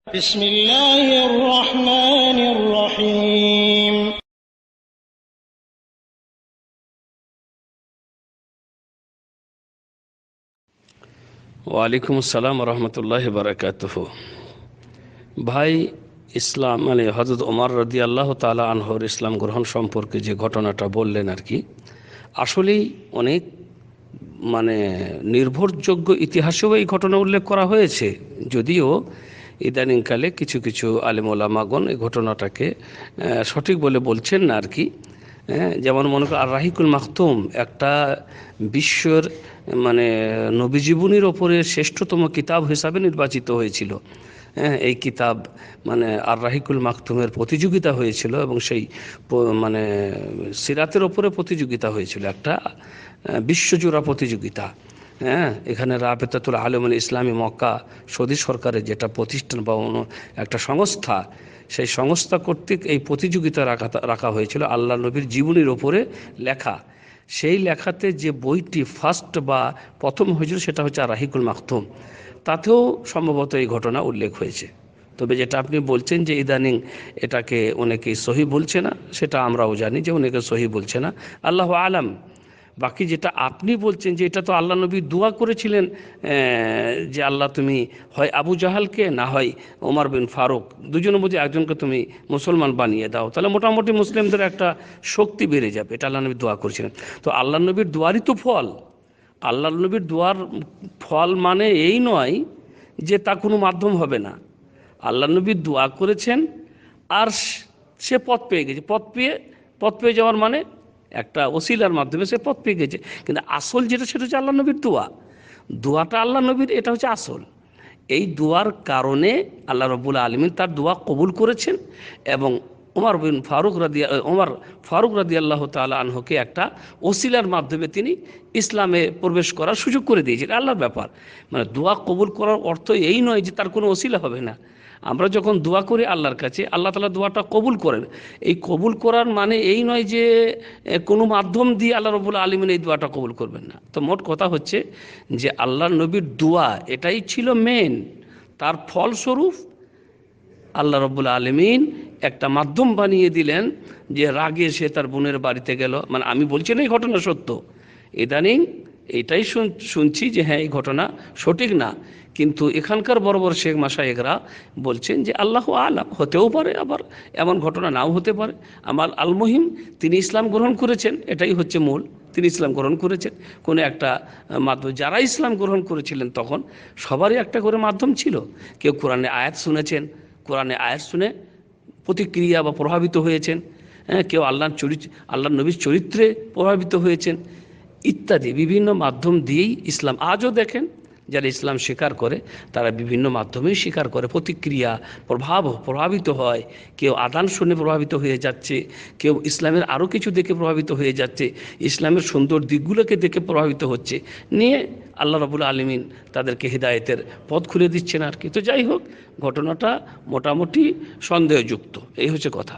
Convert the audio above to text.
بسم الله الرحمن الرحيم ওয়ালাইকুম আসসালাম রহমতুল্লাহ বারাকাতুহ। ভাই, ইসলাম মানে হযরত ওমর রাদিয়াল্লাহু তাআলা আনহুর ইসলাম গ্রহণ সম্পর্কে যে ঘটনাটা বললেন আর কি, আসলেই অনেক মানে নির্ভরযোগ্য ইতিহাসেও এই ঘটনা উল্লেখ করা হয়েছে। যদিও ইদানিংকালে কিছু কিছু আলেম ওলামাগণ এই ঘটনাটাকে সঠিক বলে বলছেন না আর কি। যেমন মনে করো আর রাহিকুল মাখতুম একটা বিশ্বর মানে নবীজীবনীর ওপরে শ্রেষ্ঠতম কিতাব হিসাবে নির্বাচিত হয়েছিল। এই কিতাব মানে আর রাহিকুল মাখতুমের প্রতিযোগিতা হয়েছিল এবং সেই মানে সিরাতের ওপরে প্রতিযোগিতা হয়েছিল, একটা বিশ্বজোড়া প্রতিযোগিতা। এখানে রাবেতাতুল আলমুল ইসলামী মক্কা সৌদি সরকারের যেটা প্রতিষ্ঠান বা একটা সংস্থা, সেই সংস্থা কর্তৃক এই প্রতিযোগিতা রাখা হয়েছিল আল্লাহ নবীর জীবনীর ওপরে লেখা। সেই লেখাতে যে বইটি ফার্স্ট বা প্রথম হয়েছিল সেটা হচ্ছে আর রাহিকুল মাখতুম, তাতেও সম্ভবত এই ঘটনা উল্লেখ হয়েছে। তবে যেটা আপনি বলছেন যে ইদানিং এটাকে অনেকেই সহি বলছে না, সেটা আমরাও জানি যে অনেকে সহি বলছে না, আল্লাহ আলাম। বাকি যেটা আপনি বলছেন যে এটা তো আল্লাহ নবী দোয়া করেছিলেন যে আল্লাহ তুমি হয় আবু জাহালকে না হয় ওমর বিন ফারুক দুজনের মধ্যে একজনকে তুমি মুসলমান বানিয়ে দাও, তাহলে মোটামুটি মুসলিমদের একটা শক্তি বেড়ে যাবে, এটা আল্লাহ নবী দোয়া করেছিলেন। তো আল্লাহ নবীর দোয়ারই তো ফল। আল্লাহ নবীর দোয়ার ফল মানে এই নয় যে তা কোনো মাধ্যম হবে না। আল্লাহ নবী দোয়া করেছেন আর সে পথ পেয়ে গেছে। পথ পেয়ে যাওয়ার মানে একটা ওসিলার মাধ্যমে সে পথ পেয়ে গেছে। কিন্তু আসল যেটা সেটা হচ্ছে আল্লাহ নবীর দোয়াটা আল্লাহ নবীর, এটা হচ্ছে আসল। এই দোয়ার কারণে আল্লাহ রাব্বুল আলামিন তার দোয়া কবুল করেছেন এবং ওমর ফারুক রাদিয়াল্লাহু তাআলা আনহুকে একটা ওসিলার মাধ্যমে তিনি ইসলামে প্রবেশ করার সুযোগ করে দিয়েছেন। আল্লাহর ব্যাপার, মানে দোয়া কবুল করার অর্থ এই নয় যে তার কোনো ওসিলা হবে না। আমরা যখন দোয়া করি আল্লাহর কাছে, আল্লাহ তাআলা দোয়াটা কবুল করেন। এই কবুল করার মানে এই নয় যে কোনো মাধ্যম দিয়ে আল্লাহ রাব্বুল আলামিন এই দোয়াটা কবুল করবেন না। তো মোট কথা হচ্ছে যে আল্লাহর নবীর দোয়া এটাই ছিল মেন। তার ফলস্বরূপ আল্লাহ রাব্বুল আলামিন একটা মাধ্যম বানিয়ে দিলেন যে রাগে সে তার বোনের বাড়িতে গেল। মানে আমি বলছি না এই ঘটনা সত্য, ইদানিং এটাই শুনছি যে হ্যাঁ এই ঘটনা সঠিক না, কিন্তু এখানকার বড় বড় শেখ মাশায়েখরা বলছেন যে আল্লাহ আলাম, হতেও পারে আবার এমন ঘটনা নাও হতে পারে। আমার আলমহিম তিনি ইসলাম গ্রহণ করেছেন, এটাই হচ্ছে মূল। তিনি ইসলাম গ্রহণ করেছেন কোনো একটা মাধ্যম। যারা ইসলাম গ্রহণ করেছিলেন তখন সবারই একটা করে মাধ্যম ছিল। কেউ কোরআনে আয়াত শুনেছেন, কোরআনে আয়াত শুনে প্রতিক্রিয়া বা প্রভাবিত হয়েছেন। কেউ আল্লাহ নবীর চরিত্রে প্রভাবিত হয়েছেন, ইত্যাদি বিভিন্ন মাধ্যম দিয়েই ইসলাম আজও দেখেন যারা ইসলাম স্বীকার করে তারা বিভিন্ন মাধ্যমেই স্বীকার করে, প্রতিক্রিয়া প্রভাবিত হয়। কেউ আদান শুনে প্রভাবিত হয়ে যাচ্ছে, কেউ ইসলামের আরও কিছু দেখে প্রভাবিত হয়ে যাচ্ছে, ইসলামের সুন্দর দিকগুলোকে দেখে প্রভাবিত হচ্ছে, নিয়ে আল্লাহ রাব্বুল আলামিন তাদেরকে হিদায়েতের পথ খুলে দিচ্ছেন আর কি। তো যাই হোক, ঘটনাটা মোটামুটি সন্দেহযুক্ত, এই হচ্ছে কথা।